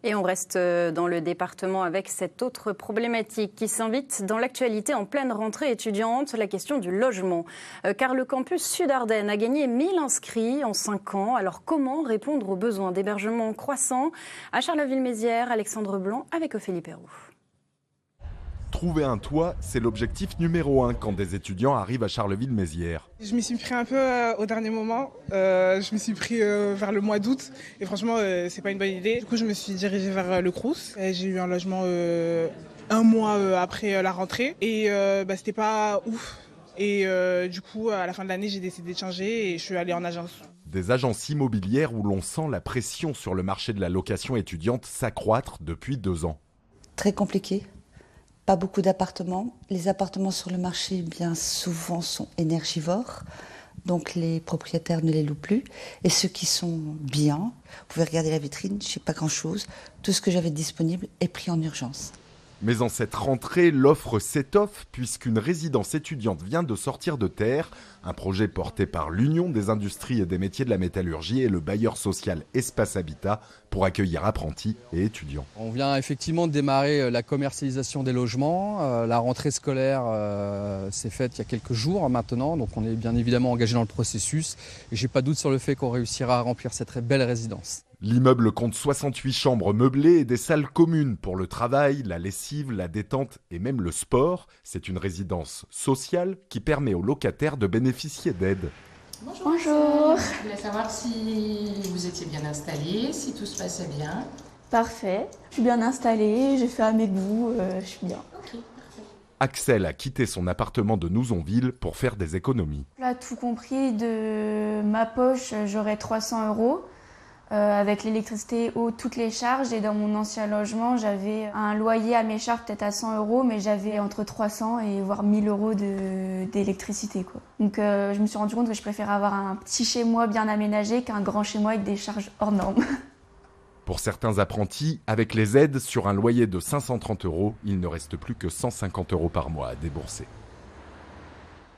Et on reste dans le département avec cette autre problématique qui s'invite dans l'actualité en pleine rentrée étudiante, la question du logement. Car le campus Sud-Ardennes a gagné 1000 inscrits en 5 ans. Alors comment répondre aux besoins d'hébergement croissants? À Charleville-Mézières, Alexandre Blanc avec Ophélie Perroux. Trouver un toit, c'est l'objectif numéro 1 quand des étudiants arrivent à Charleville-Mézières. Je m'y suis pris un peu au dernier moment. Je me suis pris vers le mois d'août et franchement, c'est pas une bonne idée. Du coup, je me suis dirigée vers le Crous. J'ai eu un logement un mois après la rentrée et c'était pas ouf. Et du coup, à la fin de l'année, j'ai décidé de changer et je suis allée en agence. Des agences immobilières où l'on sent la pression sur le marché de la location étudiante s'accroître depuis 2 ans. Très compliqué. Pas beaucoup d'appartements. Les appartements sur le marché, bien souvent, sont énergivores. Donc les propriétaires ne les louent plus. Et ceux qui sont bien, vous pouvez regarder la vitrine, je sais pas grand-chose. Tout ce que j'avais disponible est pris en urgence. Mais en cette rentrée, l'offre s'étoffe puisqu'une résidence étudiante vient de sortir de terre. Un projet porté par l'Union des industries et des métiers de la métallurgie et le bailleur social Espace Habitat pour accueillir apprentis et étudiants. On vient effectivement de démarrer la commercialisation des logements. La rentrée scolaire s'est faite il y a quelques jours maintenant, donc on est bien évidemment engagé dans le processus. Et j'ai pas de doute sur le fait qu'on réussira à remplir cette très belle résidence. L'immeuble compte 68 chambres meublées et des salles communes pour le travail, la lessive, la détente et même le sport. C'est une résidence sociale qui permet aux locataires de bénéficier d'aides. Bonjour. Je voulais savoir si vous étiez bien installé, si tout se passait bien. Parfait. Je suis bien installée, j'ai fait à mes goûts, je suis bien. Ok, parfait. Axel a quitté son appartement de Nouzonville pour faire des économies. Là, tout compris, de ma poche, j'aurais 300 €. Avec l'électricité, eau, toutes les charges. Et dans mon ancien logement, j'avais un loyer à mes charges peut-être à 100 €, mais j'avais entre 300 et voire 1000 € d'électricité, quoi. Donc je me suis rendu compte que je préfère avoir un petit chez moi bien aménagé qu'un grand chez moi avec des charges hors normes. Pour certains apprentis, avec les aides sur un loyer de 530 €, il ne reste plus que 150 € par mois à débourser.